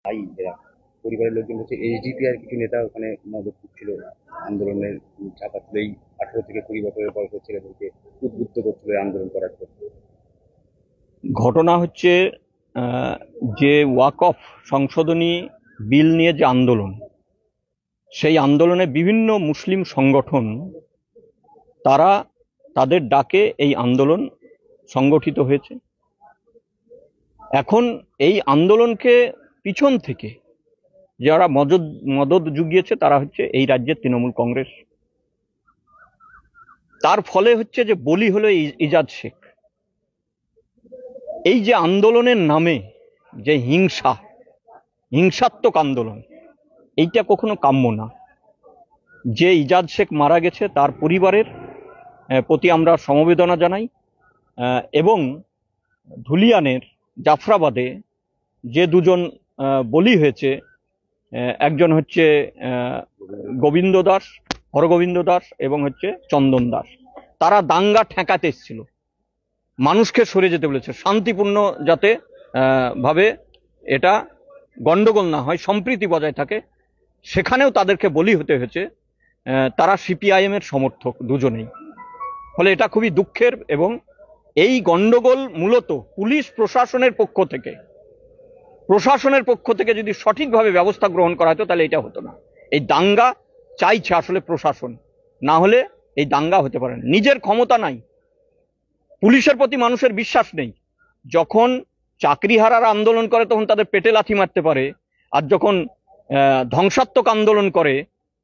ভাই এরা, পরিবারের লোকজন হচ্ছে এইচডিপি আর কিছু নেতা ওখানে মদত করছিল আন্দোলনের চাপা তুলেই 18 থেকে 20 বছরের বয়সের ছেলেদেরকে উদ্বুদ্ধ করছিল এই আন্দোলন করার জন্য। ঘটনা হচ্ছে যে ওয়াকফ সংশোধনী বিল নিয়ে যে আন্দোলন, সেই আন্দোলনে বিভিন্ন মুসলিম সংগঠন তারা তাদের ডাকে এই আন্দোলন সংগঠিত হয়েছে। এখন এই আন্দোলনকে পিছন থেকে যারা মদদ জুগিয়েছে তারা হচ্ছে এই রাজ্যের তৃণমূল কংগ্রেস। তার ফলে হচ্ছে যে বলি হলো ইজাজ শেখ। এই যে আন্দোলনের নামে যে হিংসাত্মক আন্দোলন, এইটা কখনো কাম্য না। যে ইজাজ শেখ মারা গেছে তার পরিবারের প্রতি আমরা সমবেদনা জানাই, এবং ধুলিয়ানের জাফরাবাদে যে দুজন বলি হয়েছে, একজন হচ্ছে গোবিন্দ দাস, হরগোবিন্দ দাস, এবং হচ্ছে চন্দন দাস, তারা দাঙ্গা ঠেকাতে এসেছিল, মানুষকে সরে যেতে বলেছে, শান্তিপূর্ণ যাতে ভাবে এটা গন্ডগোল না হয়, সম্প্রীতি বজায় থাকে, সেখানেও তাদেরকে বলি হতে হয়েছে। তারা সিপিআইএম এর সমর্থক দুজনেই। ফলে এটা খুবই দুঃখের, এবং এই গন্ডগোল মূলত পুলিশ প্রশাসনের পক্ষ থেকে যদি সঠিকভাবে ব্যবস্থা গ্রহণ করা হতো তাহলে এটা হতো না। এই দাঙ্গা চাইছে আসলে প্রশাসন, না হলে এই দাঙ্গা হতে পারে না। নিজের ক্ষমতা নাই, পুলিশের প্রতি মানুষের বিশ্বাস নেই। যখন চাকরিহারারা আন্দোলন করে তখন তাদের পেটে লাথি মারতে পারে, আর যখন ধ্বংসাত্মক আন্দোলন করে,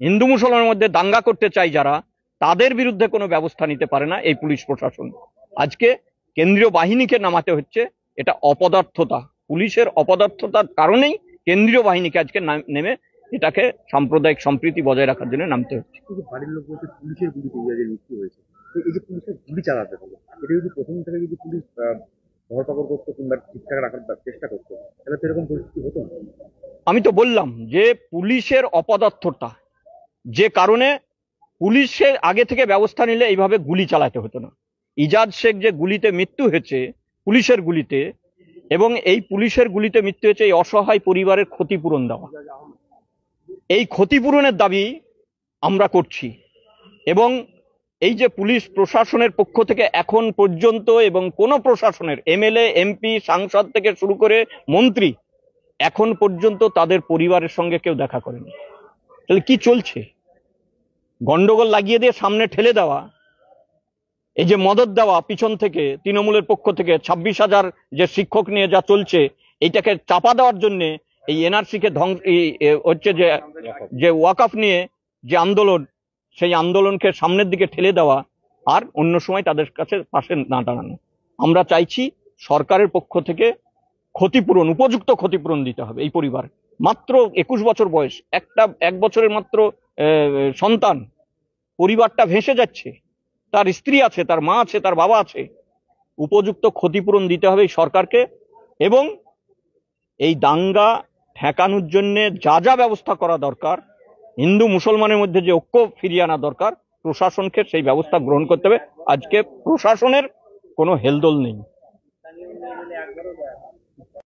হিন্দু মুসলমানের মধ্যে দাঙ্গা করতে চায় যারা, তাদের বিরুদ্ধে কোনো ব্যবস্থা নিতে পারে না এই পুলিশ প্রশাসন। আজকে কেন্দ্রীয় বাহিনীকে নামাতে হচ্ছে, এটা অপদার্থতা, পুলিশের অপদার্থতার কারণেই কেন্দ্রীয় বাহিনীকে আজকে নেমে এটাকে সাম্প্রদায়িক সম্প্রীতি বজায় রাখার জন্য নামতে হচ্ছে। বাড়ির লোক বলছে পুলিশের গুলিতে ইজাজের মৃত্যু হয়েছে। তো এই যে পুলিশের গুলি চালাতে হলো, এটা যদি প্রথম থেকে যদি পুলিশ ধরপাকড় করতো কিংবা ঠিকঠাক রাখার চেষ্টা করতো, তাহলে তো এরকম পরিস্থিতি হতো না। আমি তো বললাম যে পুলিশের অপদার্থতা, যে কারণে পুলিশের আগে থেকে ব্যবস্থা নিলে এইভাবে গুলি চালাতে হতো না। ইজাজ শেখ যে গুলিতে মৃত্যু হয়েছে পুলিশের গুলিতে, এবং এই পুলিশের গুলিতে মৃত্যু হয়েছে, এই অসহায় পরিবারের ক্ষতিপূরণ দেওয়া, এই ক্ষতিপূরণের দাবি আমরা করছি। এবং এই যে পুলিশ প্রশাসনের পক্ষ থেকে এখন পর্যন্ত, এবং কোন প্রশাসনের এমএলএ এমপি সাংসদ থেকে শুরু করে মন্ত্রী এখন পর্যন্ত তাদের পরিবারের সঙ্গে কেউ দেখা করেনি, তাহলে কি চলছে? গন্ডগোল লাগিয়ে দিয়ে সামনে ঠেলে দেওয়া, এই যে মদত দেওয়া পিছন থেকে তৃণমূলের পক্ষ থেকে 26,000 যে শিক্ষক নিয়ে যা চলছে, এইটাকে চাপা দেওয়ার জন্য এই এনআরসি কে হচ্ছে যে ওয়াকফ নিয়ে যে আন্দোলন, সেই আন্দোলনকে সামনের দিকে ঠেলে দেওয়া, আর অন্য সময় তাদের কাছে পাশে না দাঁড়ানো। আমরা চাইছি সরকারের পক্ষ থেকে ক্ষতিপূরণ, উপযুক্ত ক্ষতিপূরণ দিতে হবে এই পরিবার। মাত্র 21 বছর বয়স, এক বছরের মাত্র সন্তান, পরিবারটা ভেসে যাচ্ছে, তার স্ত্রী আছে, তার মা আছে, তার বাবা আছে। উপযুক্ত ক্ষতিপূরণ দিতে হবে এই সরকারকে, এবং এই দাঙ্গা ঠেকানোর জন্য যা যা ব্যবস্থা করা দরকার, হিন্দু মুসলমানের মধ্যে যে ঐক্য ফিরিয়ে আনা দরকার, প্রশাসনকে সেই ব্যবস্থা গ্রহণ করতে হবে। আজকে প্রশাসনের কোনো হেলদোল নেই।